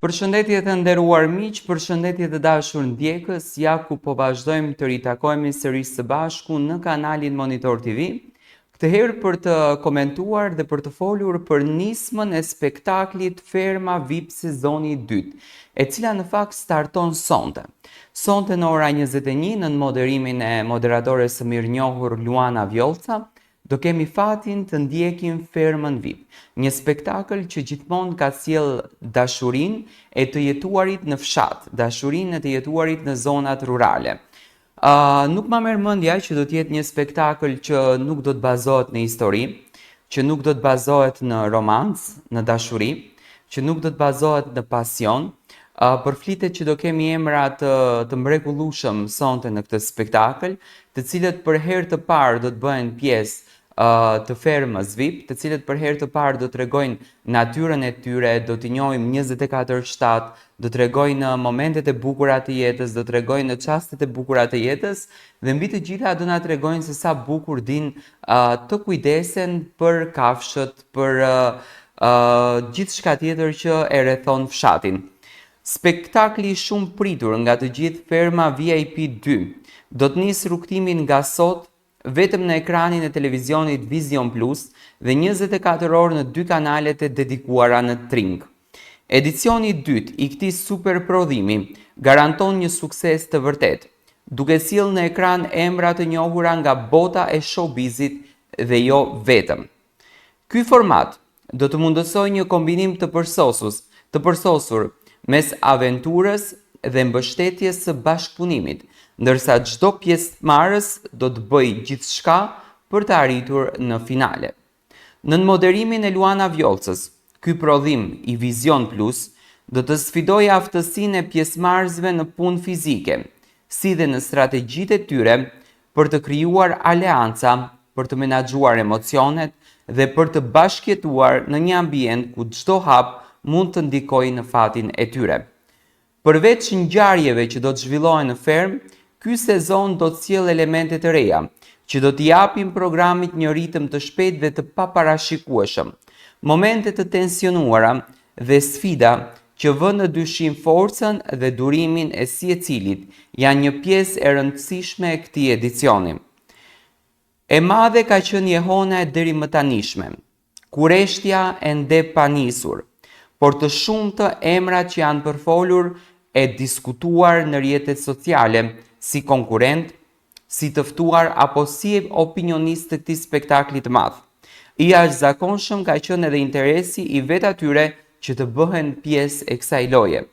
Përshëndetje të nderuar miq, përshëndetje të dashur ndjekës, ja ku po vazhdojmë të ritakohemi sërish së bashku në kanalin Monitor TV. Këtë herë për të komentuar dhe për të folur për nismën e spektaklit Ferma VIP sezoni 2, e cila në fakt starton sonte. Sonte në ora 21 në moderimin e moderatores së mirënjohur Luana Vjollca, do kemi fatin të ndjekim Fermën VIP, një spektakël që gjithmonë ka sjell dashurinë e të jetuarit në fshat, dashurinë e të jetuarit në zonat rurale. Nuk ma merr mendja që do të jetë një spektakël që nuk do të bazohet në histori, që nuk do të bazohet në romancë, në dashuri, që nuk do të bazohet në pasion. Përflitet që do kemi emra të mrekullueshëm sonte në këtë spektakël, të cilët për herë të parë do të bëhen pjesë të Fermës VIP, të cilët për herë të parë do tregojnë natyrën e tyre, do t'i njohim 24/7, do tregojnë momentet e bukura të jetës, do tregojnë çastet e bukura të jetës, dhe mbi të gjitha do na tregojnë se sa bukur din të kujdesen për kafshët, për gjithçka tjetër që e rrethon fshatin. Spektakli shumë pritur nga të gjithë Ferma VIP 2 do të nisë rrugtimin nga sot vetëm në ekranin e televizionit Vision Plus dhe 24 orë në 2 kanalet e dedikuara në Tring. Edicioni 2 i këtij super prodhimi garanton një sukses të vërtet, duke sjellë në ekran emra të njohura nga bota e showbizit dhe jo vetëm. Ky format do të mundësojë një kombinim të përsosur mes aventurës dhe mbështetjes së bashkëpunimit, ndërsa çdo pjesëmarrës do të bëjë gjithçka për të arritur në finale. Në moderimin e Luana Vjollcës, ky prodhim i Vision Plus do të sfidojë aftësinë e pjesëmarrësve në punë fizike, si dhe në strategjitë e tyre për të krijuar aleanca, për të menaxhuar emocionet dhe për të bashkëjetuar në një ambient ku çdo hap mund të ndikojë në fatin e tyre. Përveç ngjarjeve që do të zhvillohen në Ferm, ky sezon do të sjellë elemente të reja, që do t'i japin programit një ritëm të shpejtë dhe të paparashikueshëm, momente të tensionuara dhe sfida që vënë në dyshim forcën dhe durimin e sjecilit janë një pjesë e rëndësishme e këtij edicioni. E madhe ka qenë jehona e deri më tanishme, kureshtja ende pa nisur, por të shumtë emrat që janë përfolur e diskutuar në rrjetet sociale si konkurrent, si të ftuar apo si opinionist të këtij spektakli të madh. I jashtëzakonshëm ka qenë edhe interesi i vetë atyre që të bëhen pjesë e kësaj loje.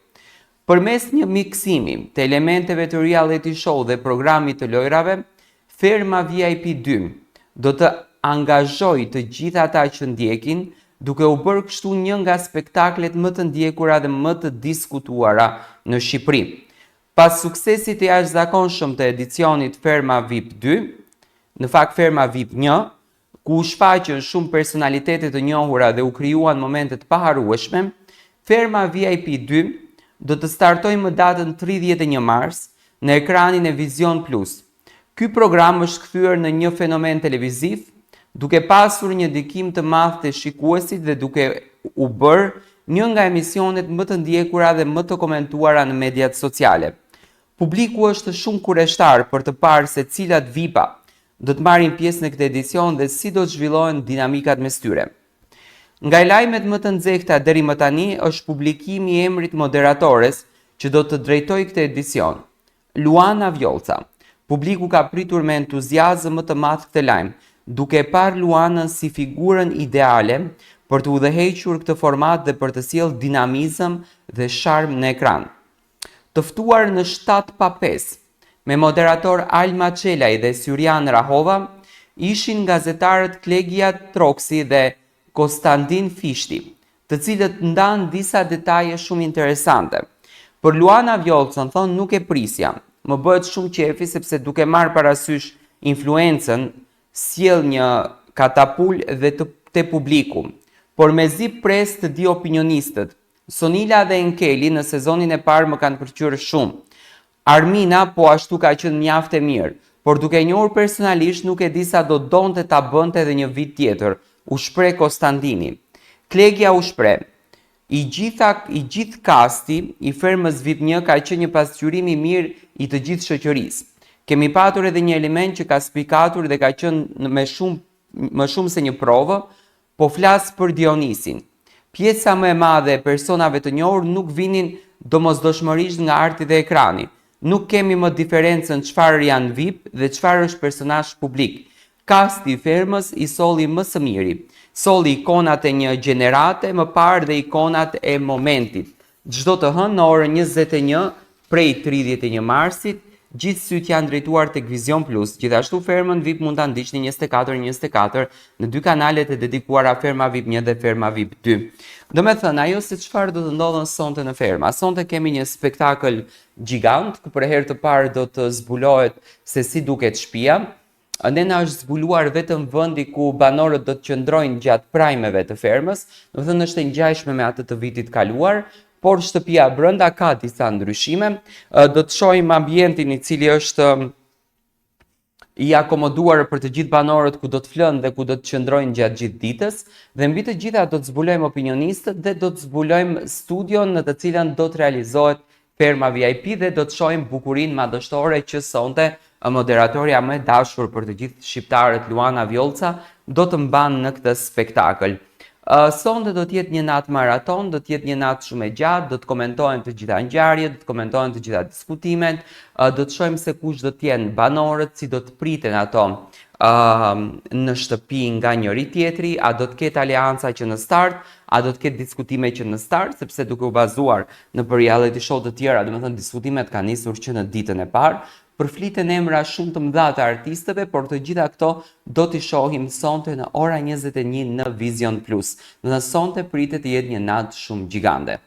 Përmes një miksimi të elementeve të reality show dhe programit të lojrave, Ferma VIP 2 do të angazhojë të gjithë ata që ndjekin, duke u bërë kështu një nga spektaklet më të ndjekura dhe më të diskutuara në Shqipëri. Pas suksesit të jashtëzakonshëm të edicionit Ferma VIP 2, në fakt Ferma VIP 1, ku u shfaqën shumë personalitete të njohura dhe u krijuan momente të paharrueshme, Ferma VIP 2 do të startojë më datën 31 mars në ekranin e Vision Plus. Ky program është kthyer në një fenomen televiziv, duke pasur një ndikim të madh të shikuesit dhe duke u bërë një nga emisionet më të ndjekura dhe më të komentuara në mediat sociale. Publiku është shumë kureshtar për të parë se cilat VIP-a do të marrin pjesë në këtë edicion dhe si do të zhvillohen dinamikat mes tyre. Nga lajmet më të nxehta deri më tani është publikimi i emrit moderatores që do të drejtojë këtë edicion, Luana Vjollca. Publiku ka pritur me entuziazëm më të madh këtë lajm, duke parë Luanën si figurën ideale për të udhëhequr këtë format dhe për të sjellë dinamizëm dhe sharm në ekran. Të ftuar në 7-5, me moderator Alma Çelaj dhe Syrian Rahova, ishin gazetarët Klegia Troksi dhe Konstantin Fishti, të cilët ndanë disa detaje shumë interesante. Për Luana Vjollcën thonë nuk e prisja, më bëhet shumë qefi sepse duke marrë parasysh influencën, sjell një katapul dhe te publiku, por mezi pres të di opinionistët. Sonila dhe Enkeli në sezonin e parë më kanë pëlqyer shumë. Armina po ashtu ka qenë mjaft e mirë, por duke e njohur personalisht nuk e di sa do donte ta bënte edhe një vit tjetër, u shpreh Konstantini. Klegia u shpreh: I gjithë kasti i Fermës VIP 1 ka qenë një pasqyrim i mirë i të gjithë shoqërisë. Kemi patur edhe një element që ka spikatur dhe ka qenë më shumë se një provë, po flas për Dionisin. Pjesa më e madhe e personave të njohur nuk vinin domosdoshmërisht nga arti dhe ekrani. Nuk kemi më diferencën çfarë janë VIP dhe çfarë është personazh publik. Kasti i Fermës i solli më së miri. Solli ikonat e një gjenerate, më parë dhe ikonat e momentit. Çdo të hënë në orën 21 prej 31 marsit, gjithë syt janë drejtuar tek Vision Plus. Gjithashtu Fermën VIP mund ta ndiqni 24/24 në dy kanalet e dedikuara Ferma VIP 1 dhe Ferma VIP 2. Do me thënë, ajo se çfarë do të ndodhen sonte në Ferma. Sonte kemi një spektakël gjigant, ku për herë të parë do të zbulohet se si duket shtëpia. Ne na është zbuluar vetëm vendi ku banorët do të qëndrojnë gjatë prajmeve të Fermës, do të thënë është e ngjashme me atë të vitit kaluar, por shtëpia brenda ka disa ndryshime. Do të shohim ambientin i cili është i akomoduar për të gjithë banorët ku do të flënë dhe ku do të qëndrojnë gjatë gjithë ditës, dhe mbi të gjitha do të zbulojmë opinionistët dhe do të zbulojmë studion në të cilën do të realizohet Ferma VIP dhe do të shohim bukurinë madhështore që sonte moderatorja më e dashur për të gjithë shqiptarët, Luana Vjollca, do të mban në këtë spektakël. Sonte do të jetë një natë maraton, do të jetë një natë shumë e gjatë, do të komentohen të gjitha ngjarjet, do të komentohen të gjitha diskutimet, do të shohim se kush do të jenë banorët, si do të priten ato në shtëpi nga njëri tjetri, a do të ketë aleanca që në start, a do të ketë diskutime që në start, sepse duke u bazuar në reality show të tjera, domethënë diskutimet kanë nisur që në ditën e parë. Përfliten emra shumë të mëdha të artistëve, por të gjitha këto do t'i shohim sonte në ora 21 në Vision Plus. Në sonte pritet të jetë një natë shumë gjigande.